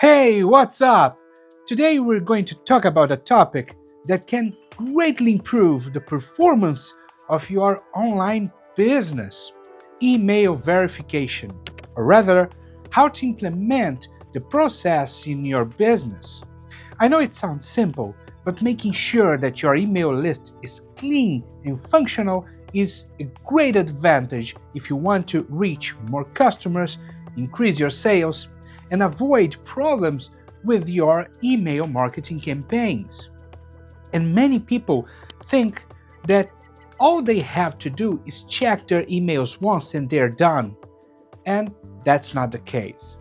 Hey, what's up? Today we're going to talk about a topic that can greatly improve the performance of your online business: email verification, or rather, how to implement the process in your business. I know it sounds simple, but making sure that your email list is clean and functional is a great advantage if you want to reach more customers, increase your sales, and avoid problems with your email marketing campaigns. And many people think that all they have to do is check their emails once and they're done. And that's not the case.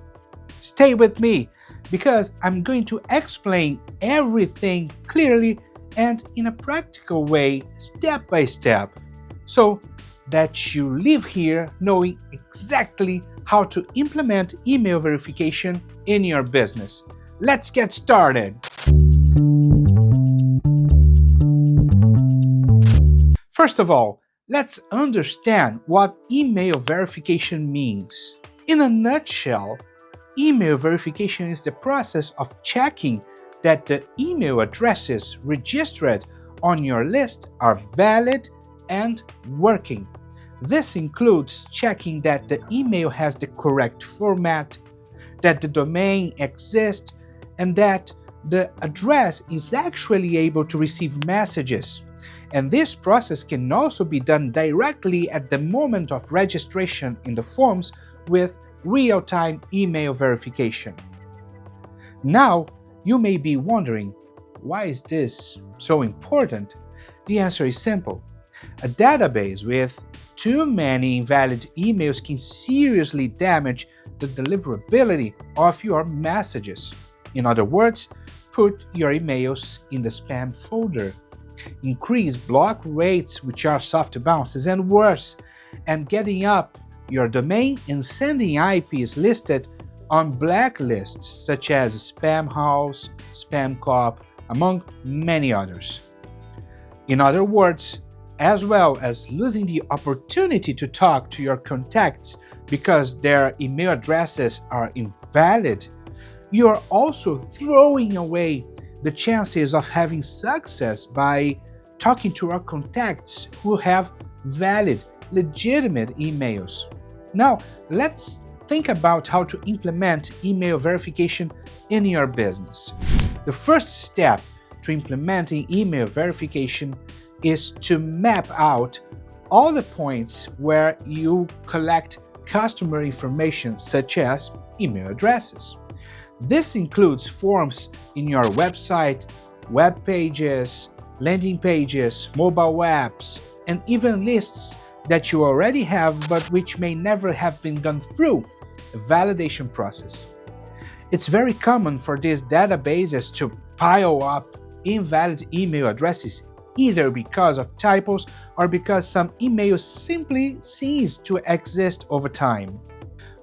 Stay with me because I'm going to explain everything clearly and in a practical way, step by step, so that you leave here knowing exactly how to implement email verification in your business. Let's get started. First of all, let's understand what email verification means. In a nutshell, email verification is the process of checking that the email addresses registered on your list are valid and working. This includes checking that the email has the correct format, that the domain exists, and that the address is actually able to receive messages. And this process can also be done directly at the moment of registration in the forms with real-time email verification. Now, you may be wondering, why is this so important? The answer is simple. A database with too many invalid emails can seriously damage the deliverability of your messages. In other words, put your emails in the spam folder, increase block rates, which are soft bounces, and worse, and getting up your domain and sending IPs listed on blacklists such as Spam House, Spam Cop, among many others. In other words, as well as losing the opportunity to talk to your contacts because their email addresses are invalid, you are also throwing away the chances of having success by talking to our contacts who have valid, legitimate emails. Now, let's think about how to implement email verification in your business. The first step to implementing email verification is to map out all the points where you collect customer information such as email addresses. This includes forms in your website, web pages, landing pages, mobile apps, and even lists that you already have but which may never have been gone through a validation process. It's very common for these databases to pile up invalid email addresses either because of typos or because some emails simply cease to exist over time.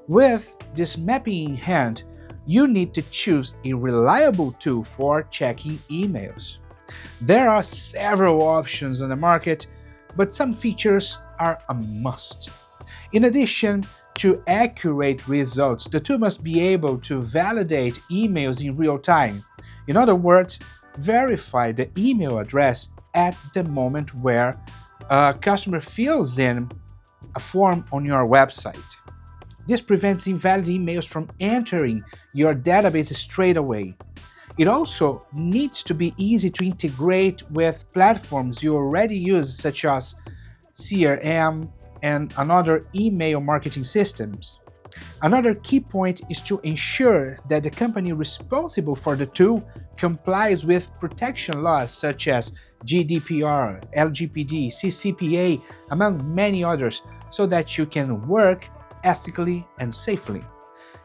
With this mapping in hand, you need to choose a reliable tool for checking emails. There are several options on the market, but some features are a must. In addition to accurate results, the tool must be able to validate emails in real time. In other words, verify the email address at the moment where a customer fills in a form on your website. This prevents invalid emails from entering your database straight away. It also needs to be easy to integrate with platforms you already use, such as CRM and other email marketing systems. Another key point is to ensure that the company responsible for the tool complies with protection laws such as GDPR, LGPD, CCPA, among many others, so that you can work ethically and safely.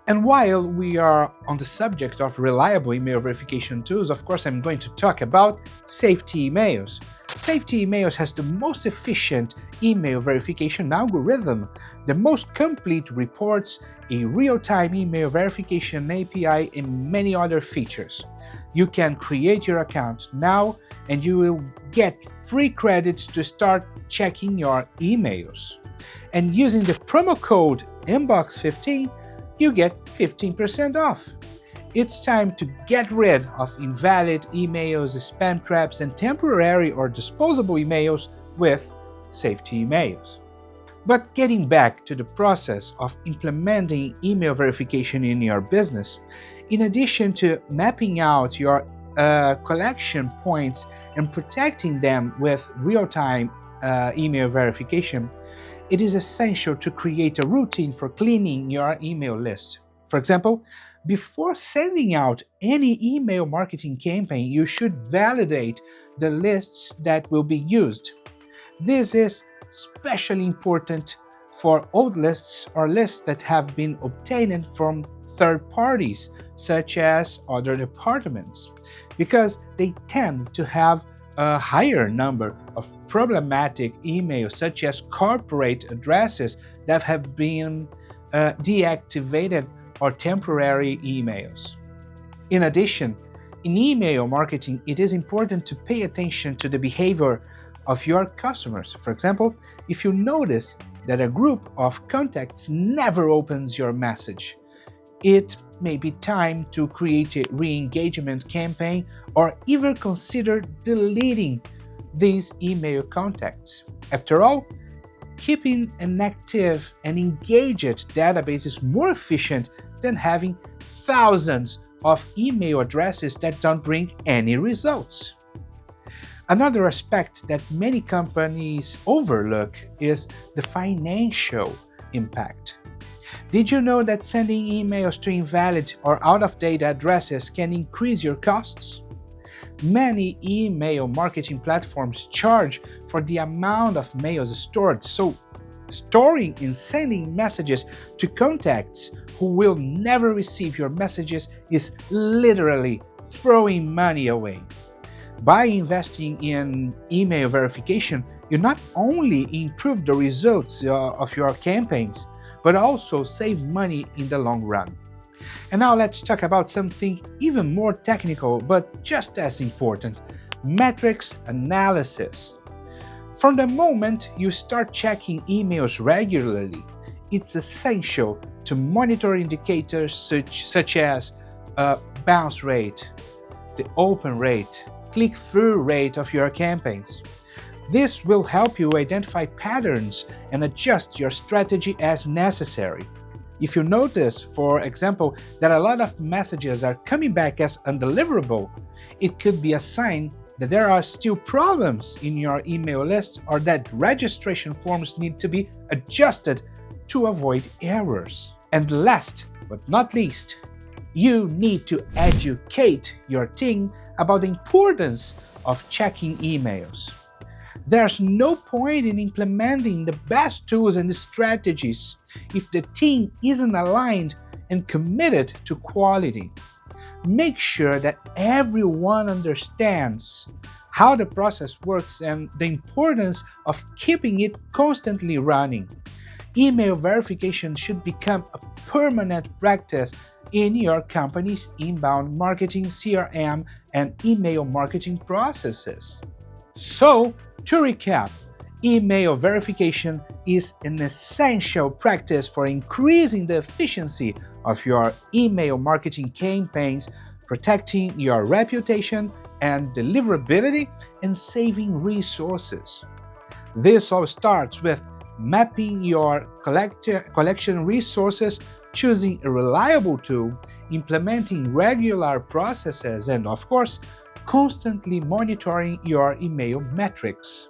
And while we are on the subject of reliable email verification tools, of course I'm going to talk about SafetyMails. SafetyMails has the most efficient email verification algorithm, the most complete reports, a real-time email verification API, and many other features. You can create your account now and you will get free credits to start checking your emails. And using the promo code INBOX15, you get 15% off. It's time to get rid of invalid emails, spam traps, and temporary or disposable emails with SafetyMails. But getting back to the process of implementing email verification in your business, in addition to mapping out your collection points and protecting them with real-time email verification, it is essential to create a routine for cleaning your email list. For example, before sending out any email marketing campaign, you should validate the lists that will be used. This is especially important for old lists or lists that have been obtained from third parties, such as other departments, because they tend to have a higher number of problematic emails, such as corporate addresses that have been deactivated or temporary emails. In addition, in email marketing, it is important to pay attention to the behavior of your customers. For example, if you notice that a group of contacts never opens your message, it may be time to create a re-engagement campaign or even consider deleting these email contacts. After all, keeping an active and engaged database is more efficient than having thousands of email addresses that don't bring any results. Another aspect that many companies overlook is the financial impact. Did you know that sending emails to invalid or out-of-date addresses can increase your costs? Many email marketing platforms charge for the amount of mails stored, so storing and sending messages to contacts who will never receive your messages is literally throwing money away. By investing in email verification, you not only improve the results of your campaigns, but also save money in the long run. And now let's talk about something even more technical, but just as important: metrics analysis. From the moment you start checking emails regularly, it's essential to monitor indicators such as bounce rate, the open rate, click-through rate of your campaigns. This will help you identify patterns and adjust your strategy as necessary. If you notice, for example, that a lot of messages are coming back as undeliverable, it could be a sign that there are still problems in your email list or that registration forms need to be adjusted to avoid errors. And last but not least, you need to educate your team about the importance of checking emails. There's no point in implementing the best tools and strategies if the team isn't aligned and committed to quality. Make sure that everyone understands how the process works and the importance of keeping it constantly running. Email verification should become a permanent practice in your company's inbound marketing, CRM, and email marketing processes. So, to recap, email verification is an essential practice for increasing the efficiency of your email marketing campaigns, protecting your reputation and deliverability, and saving resources. This all starts with mapping your collection resources, choosing a reliable tool, implementing regular processes, and of course, constantly monitoring your email metrics.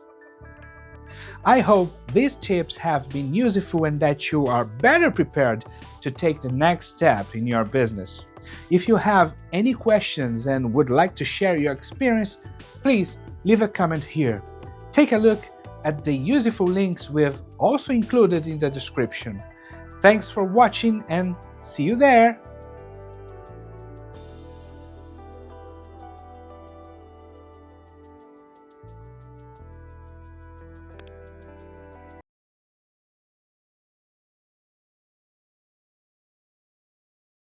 I hope these tips have been useful and that you are better prepared to take the next step in your business. If you have any questions and would like to share your experience, please leave a comment here. Take a look at the useful links we've also included in the description. Thanks for watching and see you there!